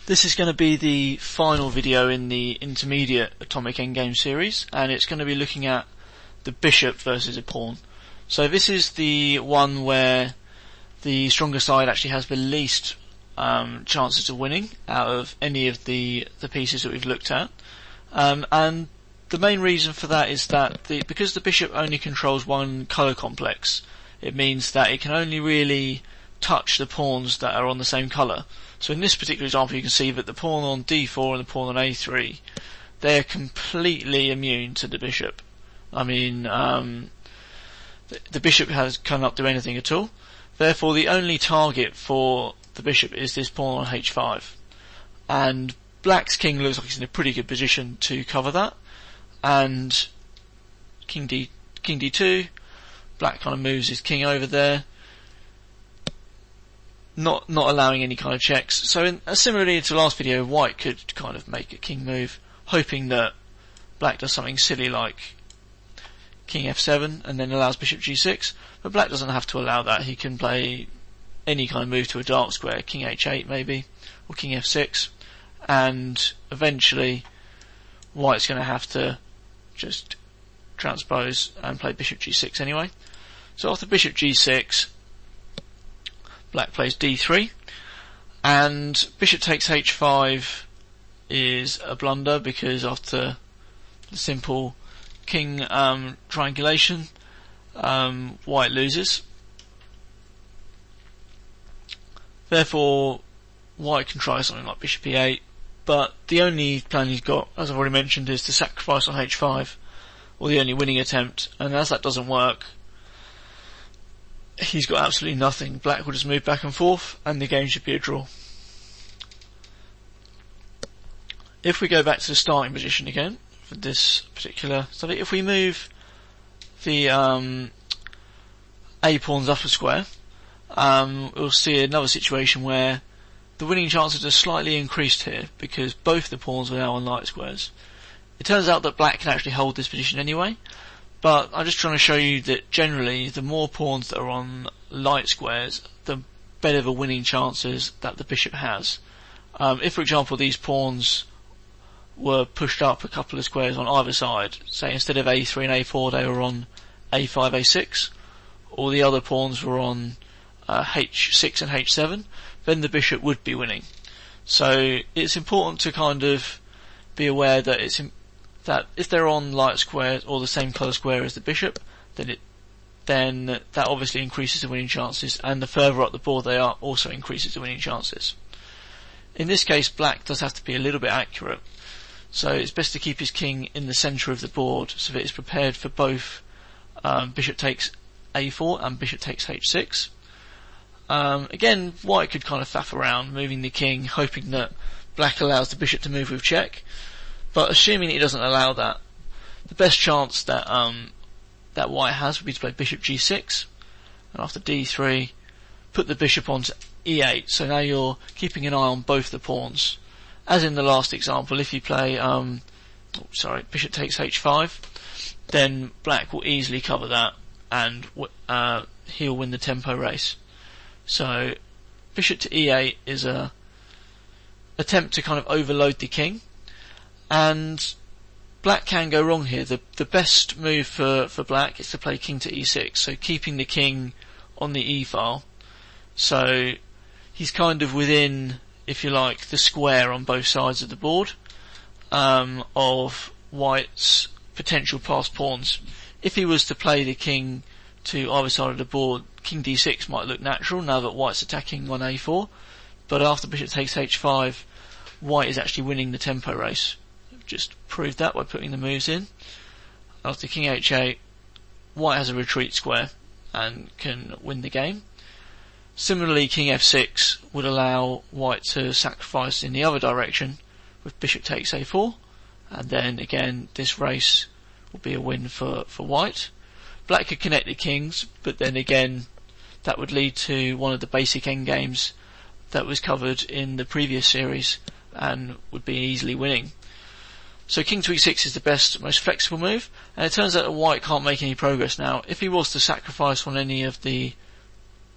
This is going to be the final video in the Intermediate Atomic Endgame series, and it's going to be looking at the bishop versus a pawn. So this is the one where the stronger side actually has the least chances of winning out of any of the pieces that we've looked at. And the main reason for that is that because the bishop only controls one colour complex, it means that it can only really touch the pawns that are on the same colour. So in this particular example you can see that the pawn on d4 and the pawn on a3, they're completely immune to the bishop. I mean, the bishop cannot do anything at all. Therefore the only target for the bishop is this pawn on h5. And black's king looks like he's in a pretty good position to cover that. And king d2, black kind of moves his king over there, not allowing any kind of checks. So similarly to the last video, white could kind of make a king move, hoping that black does something silly like king f7 and then allows bishop g6, but black doesn't have to allow that. He can play any kind of move to a dark square, king h8 maybe, or king f6, and eventually white's going to have to just transpose and play bishop g6 anyway. So after bishop g6, black plays d3, and bishop takes h5 is a blunder, because after the simple king triangulation, white loses. Therefore white can try something like bishop e8, but the only plan he's got, as I've already mentioned, is to sacrifice on h5, or the only winning attempt, and as that doesn't work, he's got absolutely nothing. Black will just move back and forth and the game should be a draw. If we go back to the starting position again for this particular study, if we move the a pawns up a square, we'll see another situation where the winning chances are slightly increased here, because both the pawns are now on light squares. It turns out that black can actually hold this position anyway, but I'm just trying to show you that generally the more pawns that are on light squares, the better the winning chances that the bishop has. If for example these pawns were pushed up a couple of squares on either side, say instead of a3 and a4 they were on a5, a6, or the other pawns were on h6 and h7, then the bishop would be winning. So it's important to kind of be aware that that if they're on light squares or the same colour square as the bishop, then that obviously increases the winning chances, and the further up the board they are also increases the winning chances. In this case black does have to be a little bit accurate, so it's best to keep his king in the centre of the board so that it's prepared for both bishop takes a4 and bishop takes h6. Again, white could kind of faff around moving the king, hoping that black allows the bishop to move with check, but assuming he doesn't allow that, the best chance that that white has would be to play bishop g6, and after d3 put the bishop onto e8. So now you're keeping an eye on both the pawns. As in the last example, if you play bishop takes h5, then black will easily cover that and he'll win the tempo race. So bishop to e8 is a attempt to kind of overload the king, and black can go wrong here. The best move for black is to play king to e6, so keeping the king on the e file, so he's kind of within, if you like, the square on both sides of the board of white's potential passed pawns. If he was to play the king to either side of the board, king d6 might look natural now that white's attacking on a4, but after bishop takes h5, white is actually winning the tempo race. Just proved that by putting the moves in. After king h8, white has a retreat square and can win the game. Similarly, king f6 would allow white to sacrifice in the other direction with bishop takes a4, and then again this race will be a win for white. Black could connect the kings, but then again that would lead to one of the basic endgames that was covered in the previous series and would be easily winning. So king to e6 is the best, most flexible move, and it turns out that white can't make any progress now. If he was to sacrifice on any of the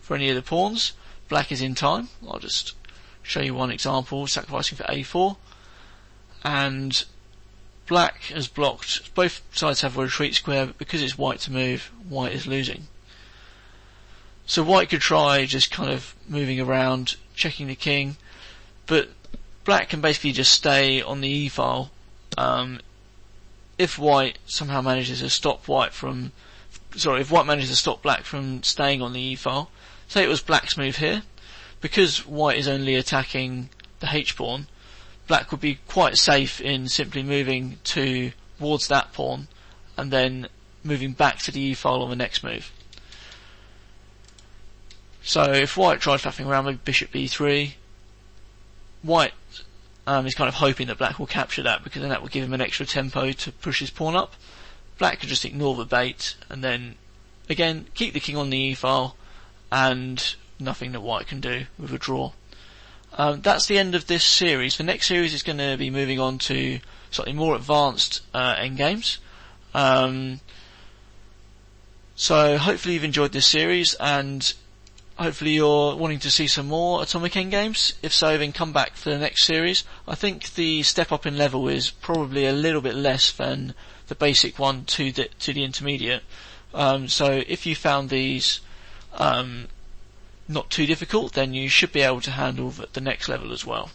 pawns, black is in time. I'll just show you one example, sacrificing for a4, and black has blocked. Both sides have a retreat square, but because it's white to move, white is losing. So white could try just kind of moving around, checking the king, but black can basically just stay on the e file. If white somehow manages to stop if white manages to stop black from staying on the e file, say it was black's move here, because white is only attacking the h pawn, black would be quite safe in simply moving towards that pawn and then moving back to the e file on the next move. So if white tried faffing around with bishop b3, white is kind of hoping that black will capture that, because then that will give him an extra tempo to push his pawn up. Black could just ignore the bait and then again keep the king on the e file, and nothing that white can do with a draw. That's the end of this series. The next series is going to be moving on to slightly more advanced endgames. So hopefully you've enjoyed this series, and hopefully you're wanting to see some more atomic endgames. If so, then come back for the next series. I think the step up in level is probably a little bit less than the basic one to the intermediate. So if you found these not too difficult, then you should be able to handle the next level as well.